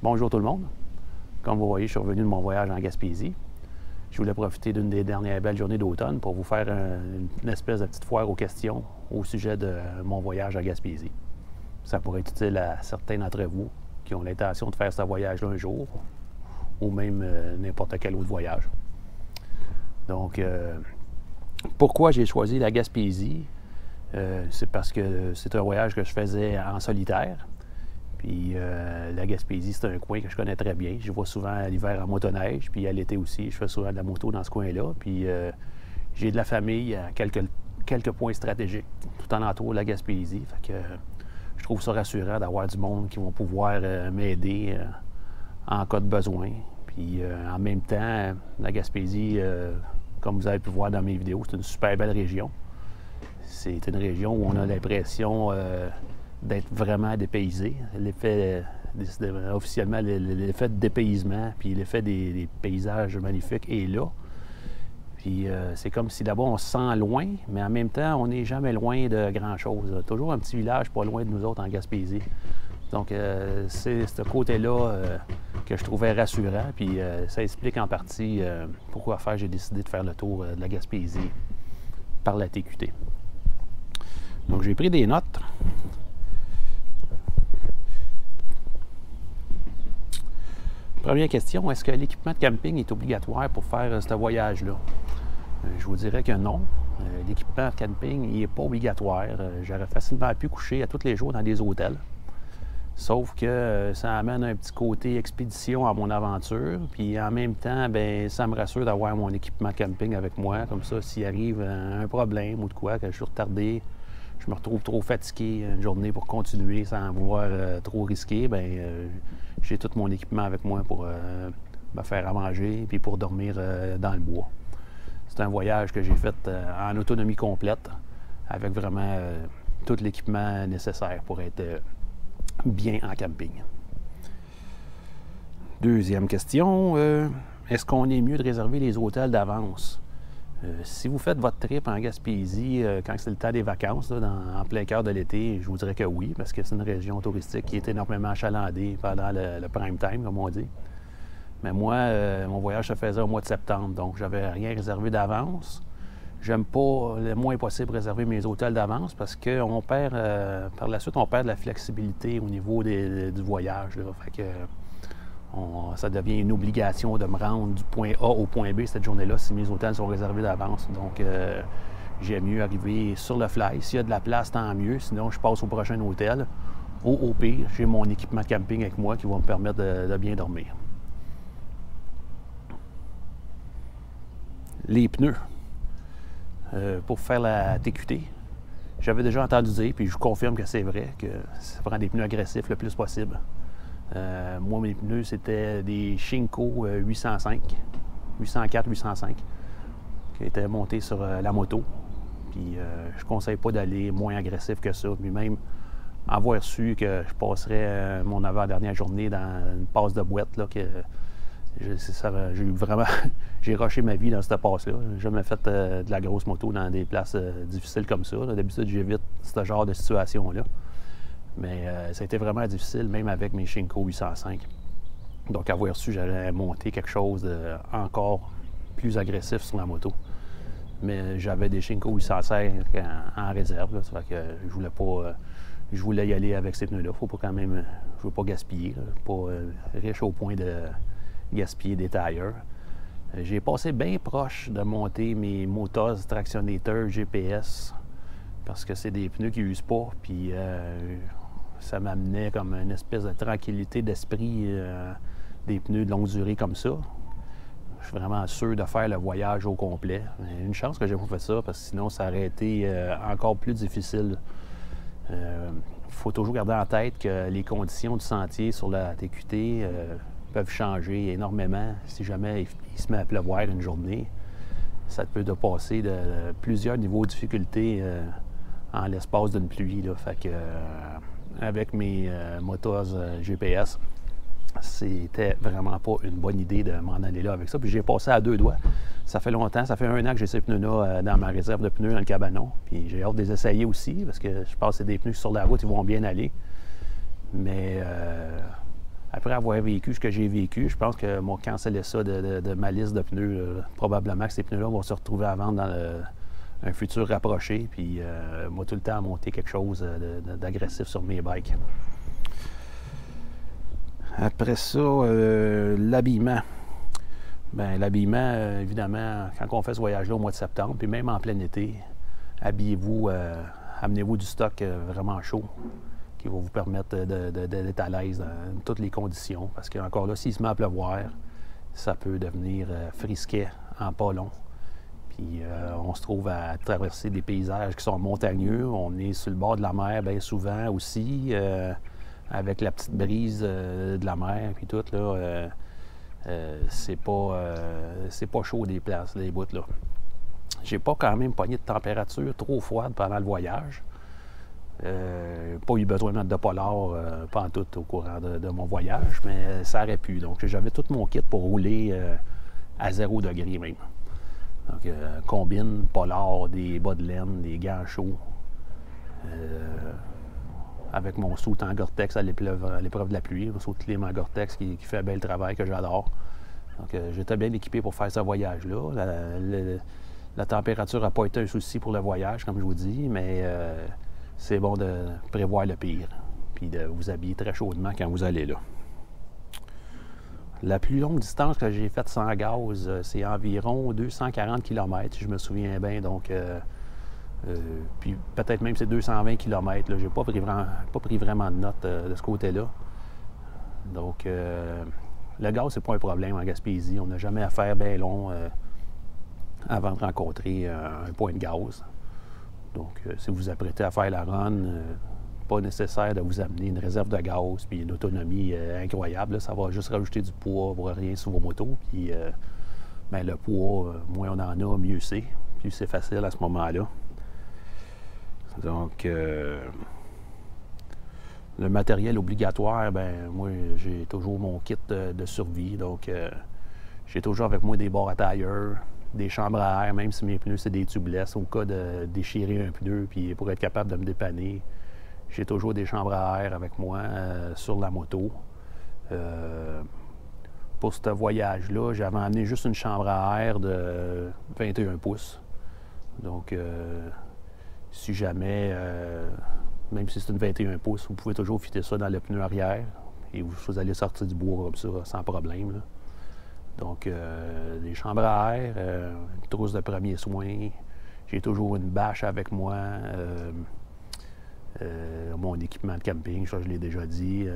Bonjour tout le monde. Comme vous voyez, je suis revenu de mon voyage en Gaspésie. Je voulais profiter d'une des dernières belles journées d'automne pour vous faire une espèce de petite foire aux questions au sujet de mon voyage en Gaspésie. Ça pourrait être utile à certains d'entre vous qui ont l'intention de faire ce voyage-là un jour, ou même n'importe quel autre voyage. Donc, pourquoi j'ai choisi la Gaspésie? C'est parce que c'est un voyage que je faisais en solitaire. Puis la Gaspésie, c'est un coin que je connais très bien. Je vois souvent à l'hiver en motoneige, puis à l'été aussi, je fais souvent de la moto dans ce coin-là. Puis j'ai de la famille à quelques points stratégiques tout en entour de la Gaspésie. Fait que je trouve ça rassurant d'avoir du monde qui vont pouvoir m'aider en cas de besoin. Puis en même temps, la Gaspésie, comme vous avez pu voir dans mes vidéos, c'est une super belle région. C'est une région où on a l'impression d'être vraiment dépaysé. L'effet, officiellement, l'effet de dépaysement, puis l'effet des paysages magnifiques est là. Puis c'est comme si d'abord on se sent loin, mais en même temps, on n'est jamais loin de grand-chose. Toujours un petit village pas loin de nous autres en Gaspésie. Donc c'est ce côté-là que je trouvais rassurant, puis ça explique en partie pourquoi j'ai décidé de faire le tour de la Gaspésie par la TQT. Donc j'ai pris des notes. Première question, est-ce que l'équipement de camping est obligatoire pour faire ce voyage-là? Je vous dirais que non. L'équipement de camping n'est pas obligatoire. J'aurais facilement pu coucher à tous les jours dans des hôtels. Sauf que ça amène un petit côté expédition à mon aventure. Puis en même temps, bien, ça me rassure d'avoir mon équipement de camping avec moi. Comme ça, s'il arrive un problème ou de quoi, que je suis retardé, je me retrouve trop fatigué une journée pour continuer sans vouloir trop risquer, bien, j'ai tout mon équipement avec moi pour me faire à manger puis pour dormir dans le bois. C'est un voyage que j'ai fait en autonomie complète avec vraiment tout l'équipement nécessaire pour être bien en camping. Deuxième question, est-ce qu'on est mieux de réserver les hôtels d'avance? Si vous faites votre trip en Gaspésie quand c'est le temps des vacances, là, en plein cœur de l'été, je vous dirais que oui, parce que c'est une région touristique qui est énormément achalandée pendant le prime time, comme on dit. Mais moi, mon voyage se faisait au mois de septembre, donc j'avais rien réservé d'avance. J'aime pas le moins possible réserver mes hôtels d'avance parce que on perd, par la suite, on perd de la flexibilité au niveau du voyage. Là. Fait que, ça devient une obligation de me rendre du point A au point B cette journée-là si mes hôtels sont réservés d'avance. Donc, j'aime mieux arriver sur le fly. S'il y a de la place, tant mieux. Sinon, je passe au prochain hôtel. Au pire, j'ai mon équipement de camping avec moi qui va me permettre de bien dormir. Les pneus. Pour faire la TQT, j'avais déjà entendu dire, puis je vous confirme que c'est vrai, que ça prend des pneus agressifs le plus possible. Moi, mes pneus, c'était des Shinko 805, 804, 805, qui étaient montés sur la moto. Puis je ne conseille pas d'aller moins agressif que ça. Puis même avoir su que je passerais mon avant-dernière journée dans une passe de boîte, là, que j'ai eu vraiment... j'ai rushé ma vie dans cette passe-là. J'ai jamais fait de la grosse moto dans des places difficiles comme ça. D'habitude, j'évite ce genre de situation-là. Mais ça a été vraiment difficile, même avec mes Shinko 805. Donc, avoir su, j'allais monter quelque chose encore plus agressif sur la moto. Mais j'avais des Shinko 805 en réserve. Là, ça fait que je voulais pas... je voulais y aller avec ces pneus-là. Faut pas quand même... Je veux pas gaspiller. Là, pas riche au point de gaspiller des tailleurs. J'ai passé bien proche de monter mes Motoz Tractionator GPS parce que c'est des pneus qui n'usent pas. Puis ça m'amenait comme une espèce de tranquillité d'esprit des pneus de longue durée comme ça. Je suis vraiment sûr de faire le voyage au complet. Une chance que j'ai pas fait ça parce que sinon ça aurait été encore plus difficile. Il faut toujours garder en tête que les conditions du sentier sur la TQT peuvent changer énormément. Si jamais il se met à pleuvoir une journée, ça peut passer de plusieurs niveaux de difficulté en l'espace d'une pluie. Là. Fait que, avec mes Motoz GPS, c'était vraiment pas une bonne idée de m'en aller là avec ça. Puis j'ai passé à deux doigts. Ça fait longtemps, ça fait 1 an que j'ai ces pneus-là dans ma réserve de pneus dans le cabanon. Puis j'ai hâte de les essayer aussi, parce que je pense que c'est des pneus sur la route, ils vont bien aller. Mais après avoir vécu ce que j'ai vécu, je pense que moi, canceller ça de ma liste de pneus. Probablement que ces pneus-là vont se retrouver à vendre dans un futur rapproché. Puis moi, tout le temps, à monter quelque chose d'agressif sur mes bikes. Après ça, l'habillement. Bien, l'habillement, évidemment, quand on fait ce voyage-là au mois de septembre, puis même en plein été, habillez-vous, amenez-vous du stock vraiment chaud qui va vous permettre d'être à l'aise dans toutes les conditions. Parce qu'encore là, s'il se met à pleuvoir, ça peut devenir frisquet en pas long. Puis on se trouve à traverser des paysages qui sont montagneux. On est sur le bord de la mer bien souvent aussi, avec la petite brise de la mer, puis tout, là. C'est pas chaud des places, des bouts, là. J'ai pas quand même pogné de température trop froide pendant le voyage. Pas eu besoin de mettre de polar pantoute au courant de mon voyage, mais ça aurait pu. Donc, j'avais tout mon kit pour rouler à 0 degré même. Donc, combine, polar, des bas de laine, des gants chauds. Avec mon soute en Gore-Tex à l'épreuve de la pluie, mon soute clim en Gore-Tex qui fait un bel travail que j'adore. Donc, j'étais bien équipé pour faire ce voyage-là. La température n'a pas été un souci pour le voyage, comme je vous dis, mais c'est bon de prévoir le pire, puis de vous habiller très chaudement quand vous allez là. La plus longue distance que j'ai faite sans gaz, c'est environ 240 km, si je me souviens bien. Donc, puis peut-être même c'est 220 km. Je n'ai pas pris vraiment de notes de ce côté-là. Donc, le gaz, c'est pas un problème en Gaspésie. On n'a jamais à faire bien long avant de rencontrer un point de gaz. Donc, si vous vous apprêtez à faire la run, pas nécessaire de vous amener une réserve de gaz puis une autonomie incroyable. Là, ça va juste rajouter du poids pour rien sur vos motos. Puis, bien, le poids, moins on en a, mieux c'est. Plus c'est facile à ce moment-là. Donc, le matériel obligatoire, ben moi, j'ai toujours mon kit de survie. Donc, j'ai toujours avec moi des barres à tailleur, des chambres à air, même si mes pneus, c'est des tubeless, au cas de déchirer un pneu, puis pour être capable de me dépanner. J'ai toujours des chambres à air avec moi sur la moto. Pour ce voyage-là, j'avais emmené juste une chambre à air de 21 pouces. Donc, si jamais, même si c'est une 21 pouces, vous pouvez toujours fitter ça dans le pneu arrière et vous allez sortir du bois comme ça sans problème, là. Donc, des chambres à air, une trousse de premiers soins. J'ai toujours une bâche avec moi. Mon équipement de camping, ça je l'ai déjà dit.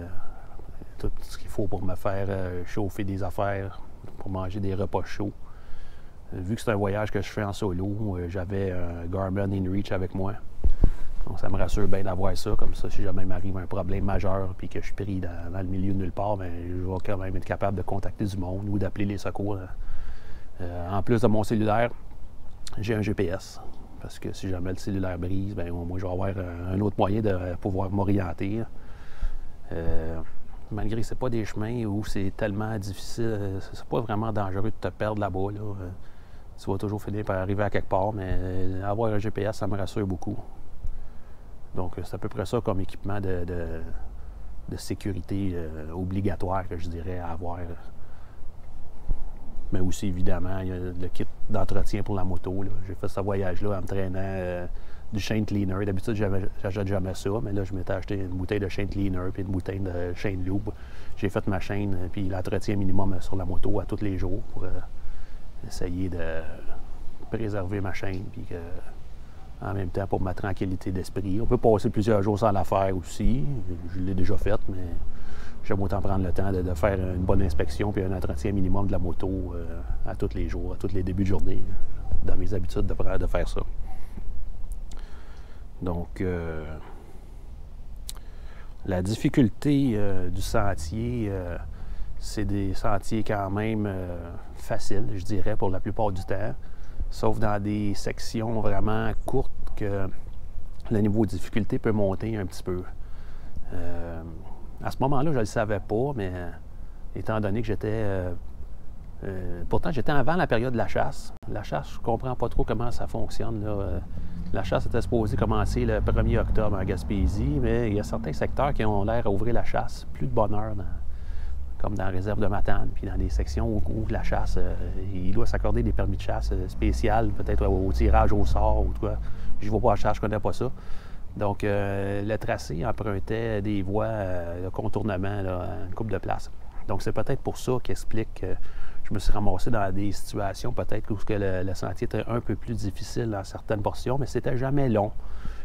Tout ce qu'il faut pour me faire chauffer des affaires, pour manger des repas chauds. Vu que c'est un voyage que je fais en solo, j'avais un Garmin InReach avec moi. Donc ça me rassure bien d'avoir ça. Comme ça, si jamais il m'arrive un problème majeur et que je suis pris dans le milieu de nulle part, bien, je vais quand même être capable de contacter du monde ou d'appeler les secours. En plus de mon cellulaire, j'ai un GPS. Parce que si jamais le cellulaire brise, bien, moi, je vais avoir un autre moyen de pouvoir m'orienter. Malgré que ce n'est pas des chemins où c'est tellement difficile, c'est pas vraiment dangereux de te perdre là-bas. Là. Tu vas toujours finir par arriver à quelque part, mais avoir un GPS, ça me rassure beaucoup. Donc, c'est à peu près ça comme équipement de sécurité obligatoire que je dirais à avoir. Mais aussi, évidemment, il y a le kit d'entretien pour la moto. J'ai fait ce voyage-là en me traînant du chain cleaner. D'habitude, j'achète jamais ça, mais là, je m'étais acheté une bouteille de chain cleaner puis une bouteille de chain lube. J'ai fait ma chaîne puis l'entretien minimum sur la moto à tous les jours pour essayer de préserver ma chaîne puis en même temps pour ma tranquillité d'esprit. On peut passer plusieurs jours sans la faire aussi. Je l'ai déjà faite, mais j'aime autant prendre le temps de faire une bonne inspection puis un entretien minimum de la moto à tous les jours, à tous les débuts de journée, dans mes habitudes de faire ça. Donc, la difficulté du sentier, c'est des sentiers quand même faciles, je dirais, pour la plupart du temps, sauf dans des sections vraiment courtes que le niveau de difficulté peut monter un petit peu. À ce moment-là, je ne le savais pas, mais étant donné que j'étais... pourtant, j'étais avant la période de la chasse. La chasse, je ne comprends pas trop comment ça fonctionne, là. La chasse était supposée commencer le 1er octobre en Gaspésie, mais il y a certains secteurs qui ont l'air à ouvrir la chasse. Plus de bonne heure comme dans la réserve de Matane, puis dans des sections où la chasse, il doit s'accorder des permis de chasse spéciales, peut-être au tirage au sort ou quoi. Je ne vais pas à chasse, je ne connais pas ça. Donc, le tracé empruntait des voies de contournement là, à une couple de places. Donc, c'est peut-être pour ça qui explique que je me suis ramassé dans des situations peut-être où le sentier était un peu plus difficile dans certaines portions, mais c'était jamais long.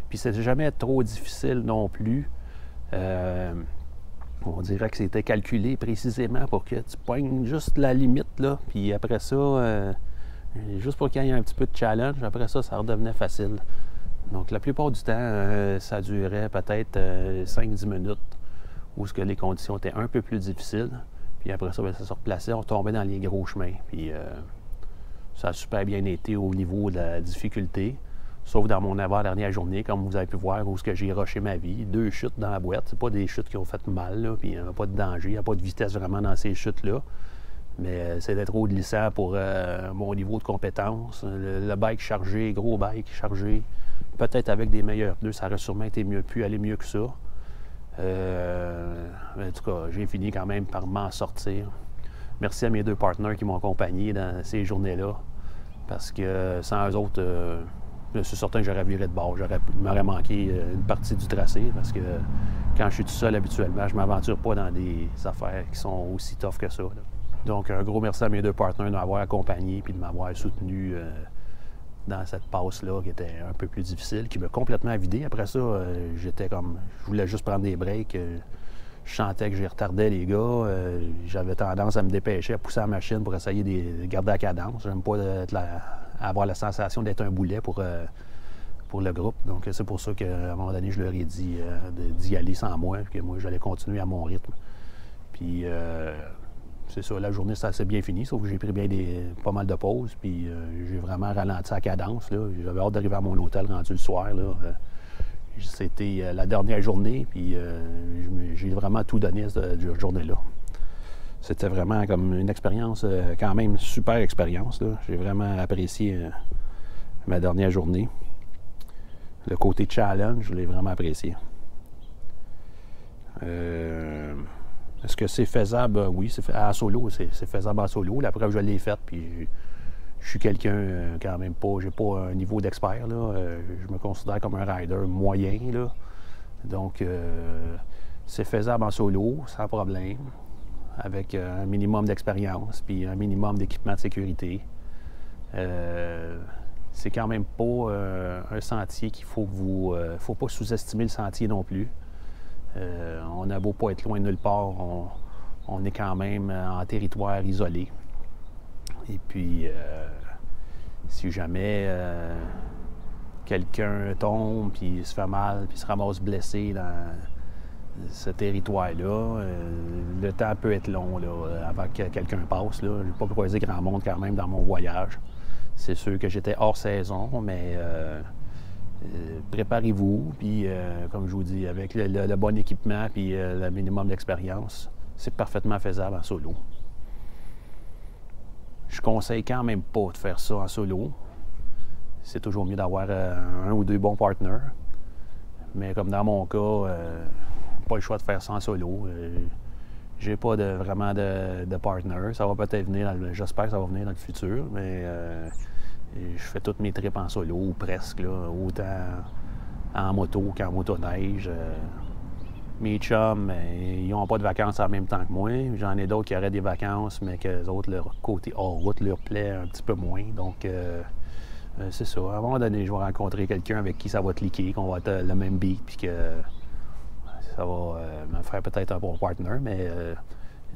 Puis, c'était jamais trop difficile non plus. On dirait que c'était calculé précisément pour que tu pognes juste la limite, là. Puis après ça, juste pour qu'il y ait un petit peu de challenge, après ça, ça redevenait facile. Donc, la plupart du temps, ça durait peut-être 5-10 minutes où les conditions étaient un peu plus difficiles. Puis après ça, bien, ça se replaçait, on tombait dans les gros chemins. Puis ça a super bien été au niveau de la difficulté. Sauf dans mon avant-dernière journée, comme vous avez pu voir, où j'ai rushé ma vie. 2 chutes dans la boîte. C'est pas des chutes qui ont fait mal, là, puis il n'y a pas de danger, il n'y a pas de vitesse vraiment dans ces chutes-là. Mais c'était trop glissant pour mon niveau de compétence. Le bike chargé, gros bike chargé, peut-être avec des meilleurs pneus, ça aurait sûrement pu aller mieux que ça. En tout cas, j'ai fini quand même par m'en sortir. Merci à mes 2 partenaires qui m'ont accompagné dans ces journées-là, parce que sans eux autres, je suis certain que j'aurais viré de bord. Il m'aurait manqué une partie du tracé, parce que quand je suis tout seul habituellement, je ne m'aventure pas dans des affaires qui sont aussi tough que ça, là. Donc, un gros merci à mes 2 partenaires de m'avoir accompagné et de m'avoir soutenu dans cette passe-là qui était un peu plus difficile, qui m'a complètement vidé. Après ça, j'étais comme... Je voulais juste prendre des breaks. Je sentais que j'y retardais les gars. J'avais tendance à me dépêcher, à pousser la machine pour essayer de garder la cadence. J'aime pas avoir la sensation d'être un boulet pour le groupe. Donc, c'est pour ça qu'à un moment donné, je leur ai dit d'y aller sans moi, que moi, j'allais continuer à mon rythme. Puis, c'est ça, la journée, ça s'est bien fini, sauf que j'ai pris pas mal de pauses, puis j'ai vraiment ralenti la cadence, là. J'avais hâte d'arriver à mon hôtel rendu le soir, là. C'était la dernière journée, puis j'ai vraiment tout donné cette journée-là. C'était vraiment comme une expérience, quand même super expérience, là. J'ai vraiment apprécié ma dernière journée. Le côté challenge, je l'ai vraiment apprécié. Est-ce que c'est faisable? Oui, en solo, c'est faisable en solo. La preuve, je l'ai faite, puis je suis quelqu'un quand même pas... J'ai pas un niveau d'expert, là. Je me considère comme un rider moyen, là. Donc, c'est faisable en solo, sans problème, avec un minimum d'expérience, puis un minimum d'équipement de sécurité. C'est quand même pas un sentier qu'il faut faut pas sous-estimer le sentier non plus. On a beau pas être loin de nulle part, on est quand même en territoire isolé. Et puis, si jamais quelqu'un tombe, puis se fait mal, puis se ramasse blessé dans ce territoire-là, le temps peut être long là, avant que quelqu'un passe. Je n'ai pas croisé grand monde quand même dans mon voyage. C'est sûr que j'étais hors saison, mais... préparez-vous, puis comme je vous dis, avec le bon équipement puis le minimum d'expérience, c'est parfaitement faisable en solo. Je conseille quand même pas de faire ça en solo. C'est toujours mieux d'avoir un ou 2 bons partners. Mais comme dans mon cas, pas le choix de faire ça en solo. J'ai pas vraiment de partner. Ça va peut-être venir, j'espère que ça va venir dans le futur, mais... je fais toutes mes trips en solo, ou presque, là, autant en moto qu'en motoneige. Mes chums, ils n'ont pas de vacances en même temps que moi. J'en ai d'autres qui auraient des vacances, mais que les autres, leur côté hors route leur plaît un petit peu moins. Donc, c'est ça. À un moment donné, je vais rencontrer quelqu'un avec qui ça va cliquer, qu'on va être le même beat, puis que ça va me faire peut-être un bon partner, mais...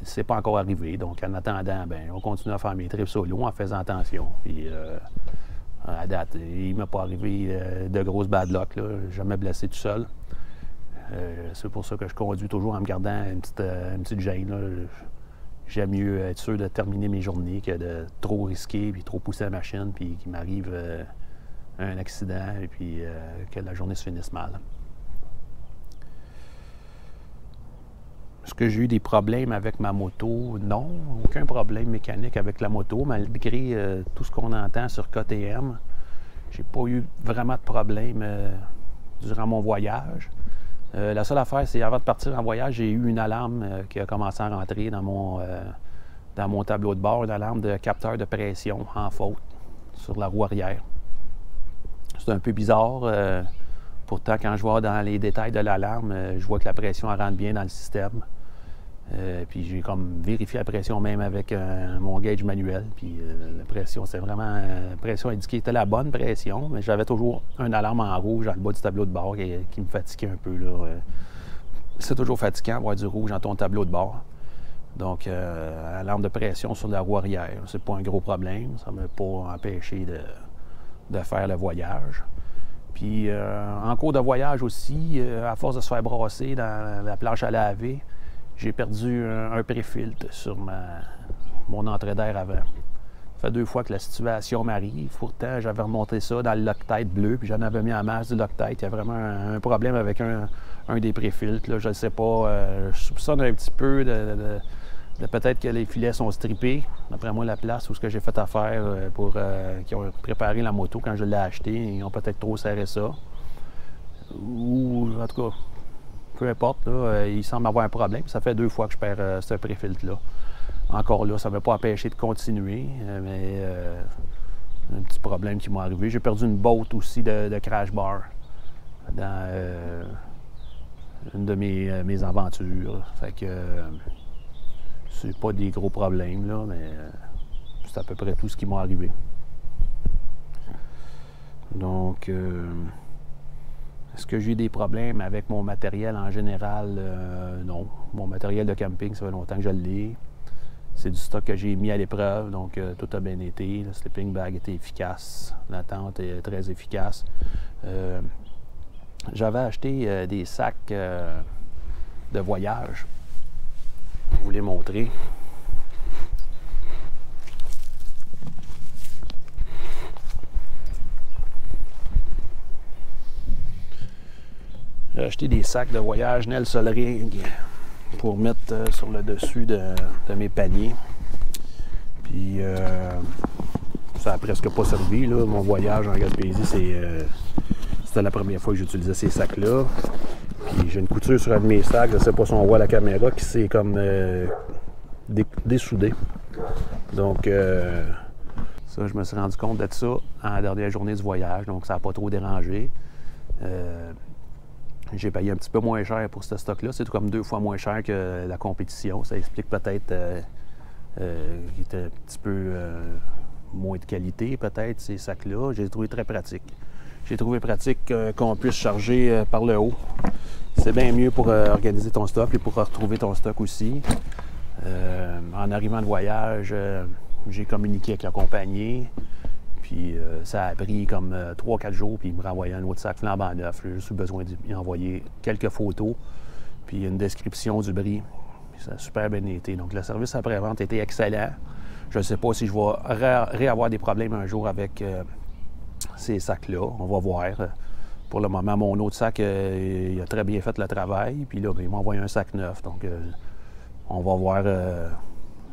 c'est pas encore arrivé. Donc, en attendant, ben, on continue à faire mes trips solo en faisant attention. Puis, à date, il ne m'est pas arrivé de grosses bad luck, là. Jamais blessé tout seul. C'est pour ça que je conduis toujours en me gardant une petite gêne, là. J'aime mieux être sûr de terminer mes journées que de trop risquer puis trop pousser la machine puis qu'il m'arrive un accident et puis que la journée se finisse mal. Est-ce que j'ai eu des problèmes avec ma moto? Non, aucun problème mécanique avec la moto, malgré tout ce qu'on entend sur KTM. J'ai pas eu vraiment de problème durant mon voyage. La seule affaire, c'est avant de partir en voyage, j'ai eu une alarme qui a commencé à rentrer dans mon tableau de bord, une alarme de capteur de pression en faute sur la roue arrière. C'est un peu bizarre. Pourtant, quand je vois dans les détails de l'alarme, je vois que la pression rentre bien dans le système. Puis j'ai comme vérifié la pression même avec mon gauge manuel. Puis la pression, c'est vraiment la pression indiquée était la bonne pression, mais j'avais toujours une alarme en rouge dans le bas du tableau de bord qui me fatiguait un peu. C'est toujours fatigant d'avoir du rouge dans ton tableau de bord. Donc, alarme de pression sur la roue arrière, c'est pas un gros problème. Ça ne m'a pas empêché de faire le voyage. Puis en cours de voyage aussi, à force de se faire brasser dans la planche à laver, j'ai perdu un pré-filtre sur mon entrée d'air avant. Ça fait 2 fois que la situation m'arrive. Pourtant, j'avais remonté ça dans le Loctite bleu, puis j'en avais mis en masse du Loctite. Il y a vraiment un problème avec un des pré-filtres. Là, je ne sais pas. Je soupçonne un petit peu de peut-être que les filets sont strippés. D'après moi, la place où ce que j'ai fait affaire qui ont préparé la moto quand je l'ai acheté, ils ont peut-être trop serré ça. Ou, en tout cas, peu importe, là, il semble avoir un problème. Ça fait 2 fois que je perds ce pré-filtre-là. Encore là, ça ne m'a pas empêché de continuer, mais un petit problème qui m'est arrivé. J'ai perdu une botte aussi de crash bar dans une de mes aventures. Fait que c'est pas des gros problèmes, là, mais c'est à peu près tout ce qui m'est arrivé. Donc, est-ce que j'ai des problèmes avec mon matériel en général? Non. Mon matériel de camping, ça fait longtemps que je l'ai. C'est du stock que j'ai mis à l'épreuve, donc tout a bien été. Le sleeping bag était efficace. La tente est très efficace. J'avais acheté des sacs de voyage. Je vais vous les montrer. J'ai acheté des sacs de voyage Nel Solring pour mettre sur le dessus de mes paniers. Puis ça n'a presque pas servi, là. Mon voyage en Gaspésie, c'était la première fois que j'utilisais ces sacs-là. Puis j'ai une couture sur un de mes sacs, je ne sais pas si on voit la caméra, qui s'est comme dessoudée. Donc ça, je me suis rendu compte de ça en la dernière journée du voyage, donc ça n'a pas trop dérangé. J'ai payé un petit peu moins cher pour ce stock-là. C'est tout comme 2 fois moins cher que la compétition. Ça explique peut-être qu'il était un petit peu moins de qualité, peut-être, ces sacs-là. J'ai trouvé très pratique. J'ai trouvé pratique qu'on puisse charger par le haut. C'est bien mieux pour organiser ton stock et pour retrouver ton stock aussi. En arrivant de voyage, j'ai communiqué avec la compagnie. Puis ça a pris comme 3-4 jours, puis il me renvoyait un autre sac flambant neuf. J'ai juste eu besoin d'y envoyer quelques photos, puis une description du bris. Puis ça a super bien été. Donc le service après-vente était excellent. Je ne sais pas si je vais réavoir des problèmes un jour avec ces sacs-là. On va voir. Pour le moment, mon autre sac, il a très bien fait le travail. Puis là, il m'a envoyé un sac neuf. Donc on va voir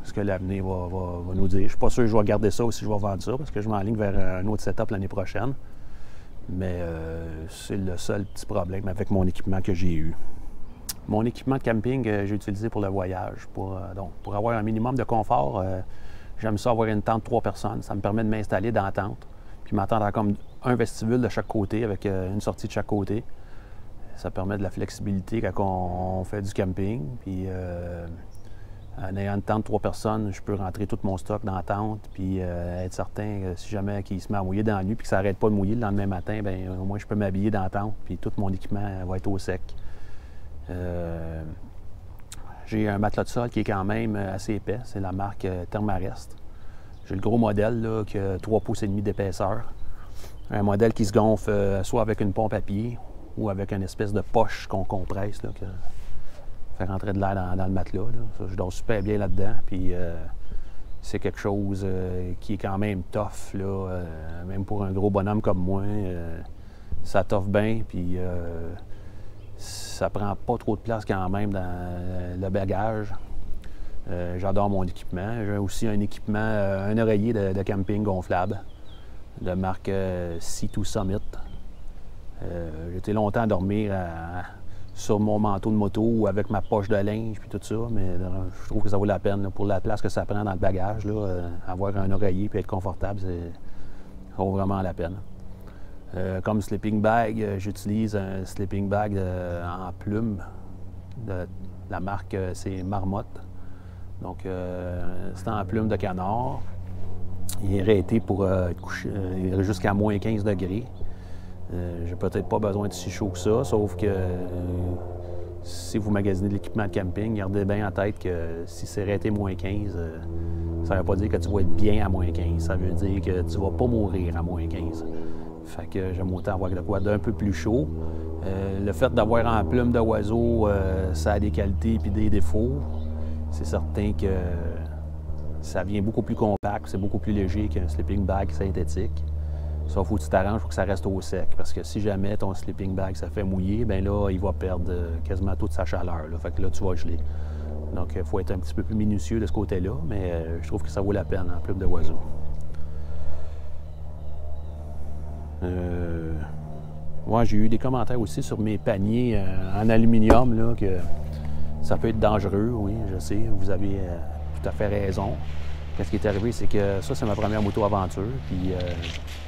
ce que l'avenir va nous dire. Je ne suis pas sûr que je vais garder ça ou si je vais vendre ça, parce que je m'enligne vers un autre setup l'année prochaine. Mais c'est le seul petit problème avec mon équipement que j'ai eu. Mon équipement de camping, j'ai utilisé pour le voyage. Donc, pour avoir un minimum de confort, j'aime ça avoir une tente de 3 personnes. Ça me permet de m'installer dans la tente, puis m'attendre comme un vestibule de chaque côté, avec une sortie de chaque côté. Ça permet de la flexibilité quand on fait du camping. Puis en ayant une tente de 3 personnes, je peux rentrer tout mon stock dans la tente, puis être certain que si jamais il se met à mouiller dans la nuit, puis que ça n'arrête pas de mouiller le lendemain matin, bien, au moins je peux m'habiller dans la tente, puis tout mon équipement va être au sec. J'ai un matelas de sol qui est quand même assez épais, c'est la marque Thermarest. J'ai le gros modèle là, qui a 3,5 pouces d'épaisseur. Un modèle qui se gonfle soit avec une pompe à pied ou avec une espèce de poche qu'on compresse, là, faire rentrer de l'air dans le matelas. Là. Ça, je dors super bien là-dedans. Puis c'est quelque chose qui est quand même tough, là, même pour un gros bonhomme comme moi. Ça toffe bien, puis ça prend pas trop de place quand même dans le bagage. J'adore mon équipement. J'ai aussi un équipement, un oreiller de camping gonflable de marque C2 Summit. J'ai été longtemps à dormir sur mon manteau de moto ou avec ma poche de linge puis tout ça, mais je trouve que ça vaut la peine là, pour la place que ça prend dans le bagage. Là, avoir un oreiller puis être confortable, ça vaut vraiment la peine. Comme sleeping bag, j'utilise un sleeping bag en plume. La marque, c'est Marmotte. Donc, c'est en plume de canard. Il est raté pour coucher jusqu'à moins 15 degrés. J'ai peut-être pas besoin de si chaud que ça, sauf que si vous magasinez de l'équipement de camping, gardez bien en tête que si c'est raté moins 15, ça ne veut pas dire que tu vas être bien à moins 15. Ça veut dire que tu vas pas mourir à moins 15. Fait que j'aime autant avoir de quoi d'un peu plus chaud. Le fait d'avoir en plume d'oiseau, ça a des qualités et des défauts. C'est certain que ça vient beaucoup plus compact, c'est beaucoup plus léger qu'un sleeping bag synthétique. Sauf faut que tu t'arranges pour que ça reste au sec. Parce que si jamais ton sleeping bag ça fait mouiller, bien là, il va perdre quasiment toute sa chaleur. Là. Fait que là, tu vas geler. Donc, il faut être un petit peu plus minutieux de ce côté-là, mais je trouve que ça vaut la peine en plume d'oiseau. Moi, j'ai eu des commentaires aussi sur mes paniers en aluminium, là, que ça peut être dangereux, oui, je sais, vous avez tout à fait raison. Qu'est-ce qui est arrivé, c'est que ça, c'est ma première moto-aventure. Puis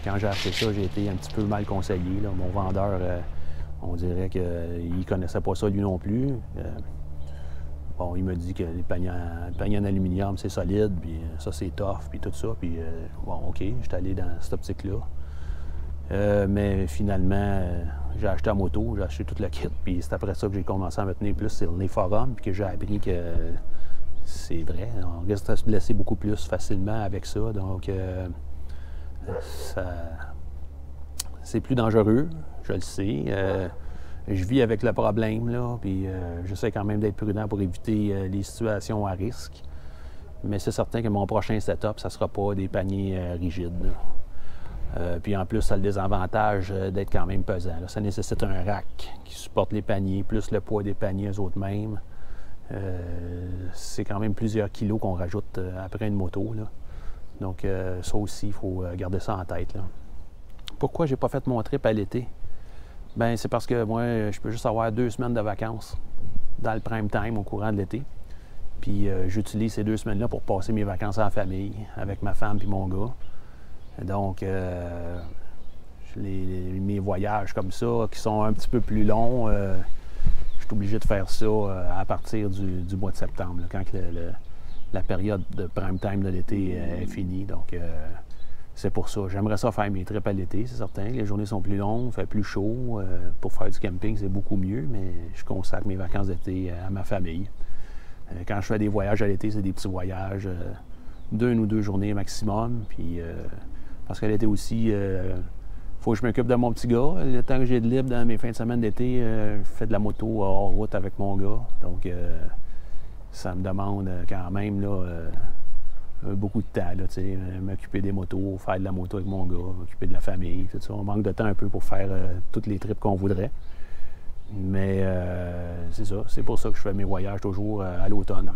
quand j'ai acheté ça, j'ai été un petit peu mal conseillé. Là. Mon vendeur, on dirait qu'il ne connaissait pas ça lui non plus. Bon, il me dit que les paniers en aluminium, c'est solide, puis ça, c'est tough, puis tout ça. Puis bon, OK, j'étais allé dans cette optique-là. Mais finalement, j'ai acheté la moto, j'ai acheté tout le kit, puis c'est après ça que j'ai commencé à me tenir plus sur les forums, puis que j'ai appris que c'est vrai, on risque de se blesser beaucoup plus facilement avec ça, donc c'est plus dangereux, je le sais. Je vis avec le problème, là, puis j'essaie quand même d'être prudent pour éviter les situations à risque. Mais c'est certain que mon prochain setup, ça ne sera pas des paniers rigides. Puis en plus, ça a le désavantage d'être quand même pesant. Là. Ça nécessite un rack qui supporte les paniers, plus le poids des paniers eux-mêmes. C'est quand même plusieurs kilos qu'on rajoute après une moto. Là. Donc ça aussi, il faut garder ça en tête. Là. Pourquoi j'ai pas fait mon trip à l'été? Bien, c'est parce que moi, je peux juste avoir 2 semaines de vacances dans le prime time au courant de l'été. Puis j'utilise ces 2 semaines-là pour passer mes vacances en famille avec ma femme et mon gars. Donc, mes voyages comme ça, qui sont un petit peu plus longs, je suis obligé de faire ça à partir du mois de septembre, là, quand la période de prime time de l'été est finie. Donc, c'est pour ça. J'aimerais ça faire mes trips à l'été, c'est certain. Les journées sont plus longues, il fait plus chaud. Pour faire du camping, c'est beaucoup mieux, mais je consacre mes vacances d'été à ma famille. Quand je fais des voyages à l'été, c'est des petits voyages d'1 ou 2 journées maximum. Puis, parce qu'à l'été aussi, il faut que je m'occupe de mon petit gars. Le temps que j'ai de libre dans mes fins de semaine d'été, je fais de la moto hors route avec mon gars. Donc, ça me demande quand même là, beaucoup de temps. Là, m'occuper des motos, faire de la moto avec mon gars, m'occuper de la famille, tout ça. On manque de temps un peu pour faire toutes les trips qu'on voudrait. Mais c'est ça. C'est pour ça que je fais mes voyages toujours à l'automne.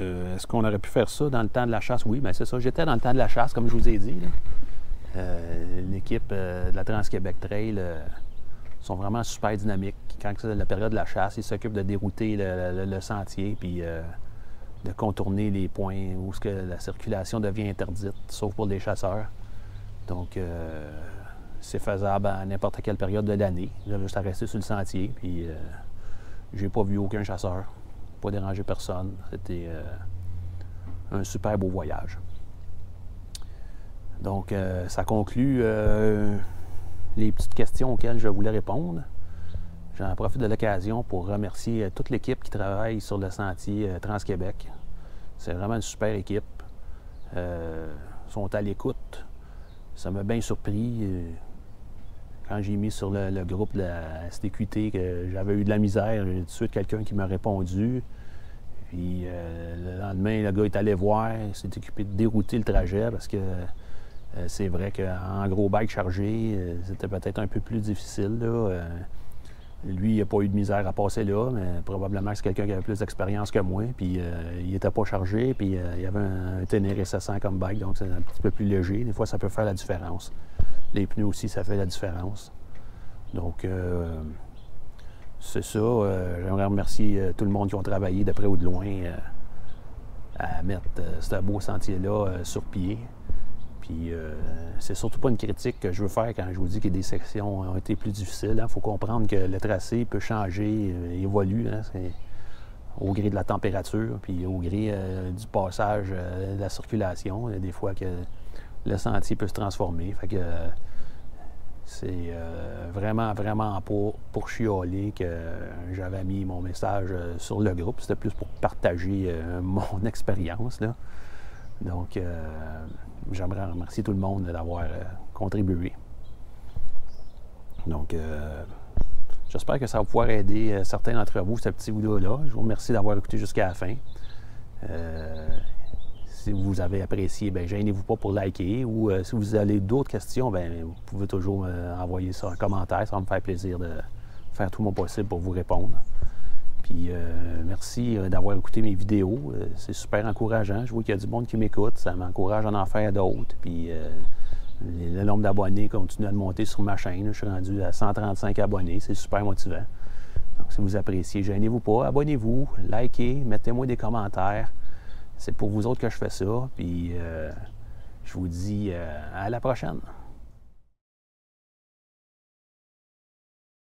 Est-ce qu'on aurait pu faire ça dans le temps de la chasse? Oui, bien c'est ça. J'étais dans le temps de la chasse, comme je vous ai dit. L'équipe de la Trans-Québec Trail sont vraiment super dynamiques. Quand c'est la période de la chasse, ils s'occupent de dérouter le sentier puis de contourner les points où la circulation devient interdite, sauf pour les chasseurs. Donc, c'est faisable à n'importe quelle période de l'année. J'avais juste à rester sur le sentier, puis j'ai pas vu aucun chasseur. Pas déranger personne. C'était un super beau voyage. Donc, ça conclut les petites questions auxquelles je voulais répondre. J'en profite de l'occasion pour remercier toute l'équipe qui travaille sur le sentier Trans-Québec. C'est vraiment une super équipe. Ils sont à l'écoute. Ça m'a bien surpris. Quand j'ai mis sur le groupe de la STQT que j'avais eu de la misère, j'ai tout de suite quelqu'un qui m'a répondu. Puis le lendemain, le gars est allé voir, il s'est occupé de dérouter le trajet parce que c'est vrai qu'en gros bike chargé, c'était peut-être un peu plus difficile. Là. Lui, il n'a pas eu de misère à passer là, mais probablement que c'est quelqu'un qui avait plus d'expérience que moi. Puis il n'était pas chargé, puis il y avait un Ténéré 700 comme bike, donc c'est un petit peu plus léger. Des fois, ça peut faire la différence. Les pneus aussi, ça fait la différence. Donc, c'est ça. J'aimerais remercier tout le monde qui ont travaillé de près ou de loin à mettre ce beau sentier-là sur pied. Puis, c'est surtout pas une critique que je veux faire quand je vous dis que des sections ont été plus difficiles. Il faut comprendre que le tracé peut changer, évolue, au gré de la température, puis au gré du passage de la circulation. Il y a des fois que le sentier peut se transformer. Fait que c'est vraiment pas pour chialer que j'avais mis mon message sur le groupe. C'était plus pour partager mon expérience, là. Donc, j'aimerais remercier tout le monde d'avoir contribué. Donc, j'espère que ça va pouvoir aider certains d'entre vous, cette petite vidéo-là. Je vous remercie d'avoir écouté jusqu'à la fin. Si vous avez apprécié, bien, gênez-vous pas pour liker. Ou si vous avez d'autres questions, bien, vous pouvez toujours envoyer ça en commentaire. Ça va me faire plaisir de faire tout mon possible pour vous répondre. Puis, merci d'avoir écouté mes vidéos. C'est super encourageant. Je vois qu'il y a du monde qui m'écoute. Ça m'encourage à en faire d'autres. Puis, le nombre d'abonnés continue à monter sur ma chaîne. Je suis rendu à 135 abonnés. C'est super motivant. Donc, si vous appréciez, gênez-vous pas. Abonnez-vous, likez, mettez-moi des commentaires. C'est pour vous autres que je fais ça. Puis, je vous dis à la prochaine.